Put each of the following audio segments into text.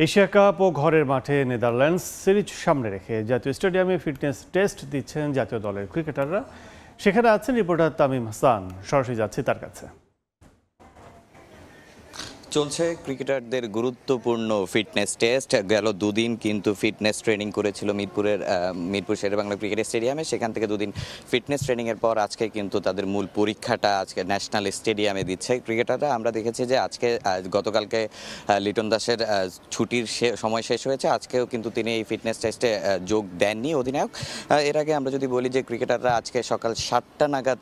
Asia cup ও ঘরের মাঠে Netherlands series সামনে রেখে জাতীয় স্টেডিয়ামে ফিটনেস টেস্ট দিচ্ছেন জাতীয় দলের ক্রিকেটাররা। সেখানে আছেন রিপোর্টার তামিম হাসান, সরাসরি যাচ্ছি তার কাছে। চলছে ক্রিকেটারদের গুরুত্বপূর্ণ ফিটনেস টেস্ট। গেল দুদিন কিন্তু ফিটনেস ট্রেনিং করেছিল মিরপুর শেরেবাংলা ক্রিকেট স্টেডিয়ামে। সেখান থেকে দুদিন ফিটনেস ট্রেনিংয়ের পর আজকে কিন্তু তাদের মূল পরীক্ষাটা আজকে ন্যাশনাল স্টেডিয়ামে দিচ্ছে ক্রিকেটাররা। আমরা দেখেছি যে গতকালকে লিটন দাসের ছুটির সময় শেষ হয়েছে, আজকেও কিন্তু তিনি এই ফিটনেস টেস্টে যোগ দেননি অধিনায়ক। এর আগে আমরা যদি বলি যে ক্রিকেটাররা আজকে সকাল 7টা নাগাদ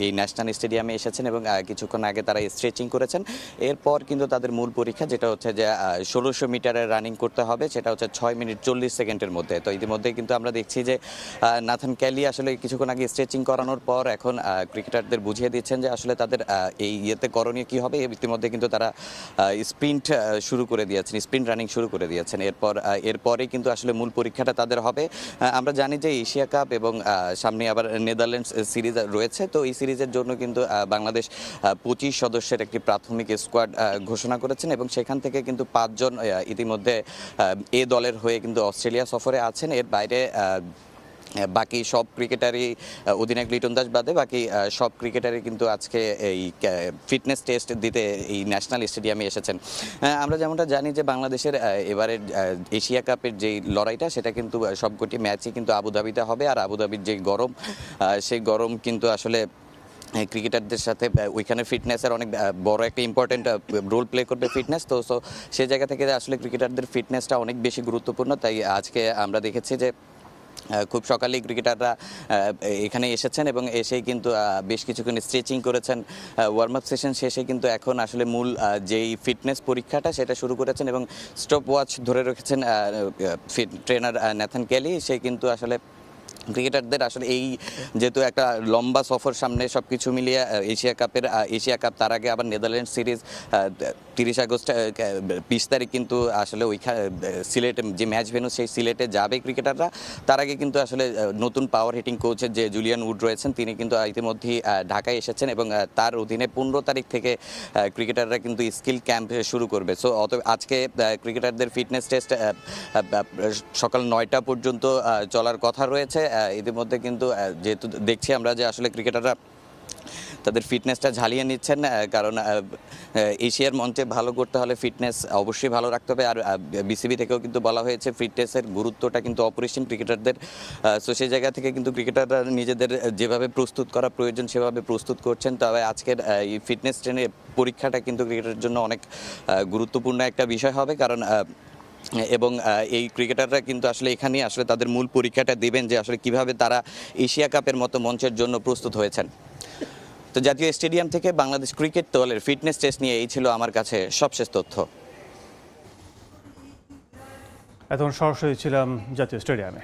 এই ন্যাশনাল স্টেডিয়ামে এসেছেন এবং কিছুক্ষণ আগে তারা স্ট্রেচিং করেছেন। এরপর কিন্তু তাদের মূল পরীক্ষা, যেটা হচ্ছে যে 1600 মিটারের রানিং করতে হবে, সেটা হচ্ছে 6 মিনিট 40 সেকেন্ডের মধ্যে। তো ইতিমধ্যে কিন্তু আমরা দেখছি যে নাথান ক্যালি আসলে কিছুক্ষণ আগে স্ট্রেচিং করানোর পর এখন ক্রিকেটারদের বুঝিয়ে দিচ্ছেন যে আসলে তাদের এই করণীয় কী হবে। ইতিমধ্যে কিন্তু তারা স্প্রিন্ট শুরু করে দিয়েছেন, স্প্রিন্ট রানিং শুরু করে দিয়েছেন। এরপরে কিন্তু আসলে মূল পরীক্ষাটা তাদের হবে। আমরা জানি যে এশিয়া কাপ এবং সামনে আবার নেদারল্যান্ডস সিরিজ রয়েছে। তো এই সিরিজের জন্য কিন্তু বাংলাদেশ 25 সদস্যের একটি প্রাথমিক স্কোয়াড ঘোষণা করেছেন এবং সেখান থেকে কিন্তু 5 জন ইতিমধ্যে এ দলের হয়ে কিন্তু অস্ট্রেলিয়া সফরে আছেন। এর বাইরে বাকি সব ক্রিকেটারই, অধিনায়ক লিটন দাস বাদে বাকি সব ক্রিকেটারই কিন্তু আজকে এই ফিটনেস টেস্ট দিতে এই ন্যাশনাল স্টেডিয়ামে এসেছেন। আমরা যেমনটা জানি যে বাংলাদেশের এবারের এশিয়া কাপের যেই লড়াইটা, সেটা কিন্তু সবকটি ম্যাচই কিন্তু আবুধাবিতে হবে। আর আবুধাবির যেই গরম, সেই গরম কিন্তু আসলে ক্রিকেটারদের সাথে ওইখানে ফিটনেসের অনেক বড় একটা ইম্পর্টেন্ট রোল প্লে করবে ফিটনেস। তো সেই জায়গা থেকে আসলে ক্রিকেটারদের ফিটনেসটা অনেক বেশি গুরুত্বপূর্ণ। তাই আজকে আমরা দেখেছি যে খুব সকালেই ক্রিকেটাররা এখানে এসেছেন এবং এসেই কিন্তু বেশ কিছুক্ষণ স্ট্রেচিং করেছেন। ওয়ার্ম আপ সেশন শেষে কিন্তু এখন আসলে মূল যেই ফিটনেস পরীক্ষাটা সেটা শুরু করেছেন এবং স্টপ ওয়াচ ধরে রেখেছেন ট্রেনার নাথান ক্যালি। সে কিন্তু আসলে ক্রিকেটারদের আসলে এই যেহেতু একটা লম্বা সফর সামনে, সব কিছু মিলিয়ে এশিয়া কাপ তার আগে আবার নেদারল্যান্ড সিরিজ 30 আগস্ট 20 তারিখ কিন্তু আসলে ওইখানে সিলেটে যে ম্যাচ ভেন্যু, সেই সিলেটে যাবে ক্রিকেটাররা। তার আগে কিন্তু আসলে নতুন পাওয়ার হিটিং কোচের যে জুলিয়ান উড রয়েছেন, তিনি কিন্তু ইতিমধ্যেই ঢাকায় এসেছেন এবং তার অধীনে 15 তারিখ থেকে ক্রিকেটাররা কিন্তু স্কিল ক্যাম্প শুরু করবে। সো আজকে ক্রিকেটারদের ফিটনেস টেস্ট সকাল 9টা পর্যন্ত চলার কথা রয়েছে। ইতিমধ্যে কিন্তু যেহেতু দেখছি আমরা যে আসলে ক্রিকেটাররা তাদের ফিটনেসটা ঝালিয়ে নিচ্ছেন, কারণ এশিয়ার মঞ্চে ভালো করতে হলে ফিটনেস অবশ্যই ভালো রাখতে হবে। আর বিসিবি থেকেও কিন্তু বলা হয়েছে ফিটনেসের গুরুত্বটা কিন্তু অপরিসীম ক্রিকেটারদের। সো সেই জায়গা থেকে কিন্তু ক্রিকেটাররা নিজেদের যেভাবে প্রস্তুত করা প্রয়োজন সেভাবে প্রস্তুত করছেন। তবে আজকের এই ফিটনেস ট্রেনের পরীক্ষাটা কিন্তু ক্রিকেটের জন্য অনেক গুরুত্বপূর্ণ একটা বিষয় হবে, কারণ এবং এই ক্রিকেটাররা কিন্তু আসলে এখানেই আসলে তাদের মূল পরীক্ষাটা দেবেন যে আসলে কিভাবে তারা এশিয়া কাপের মতো মঞ্চের জন্য প্রস্তুত হয়েছেন। তো জাতীয় স্টেডিয়াম থেকে বাংলাদেশ ক্রিকেট দলের ফিটনেস টেস্ট নিয়ে এই ছিল আমার কাছে সবশেষ তথ্য। এখন সরাসরি ছিলাম জাতীয় স্টেডিয়ামে।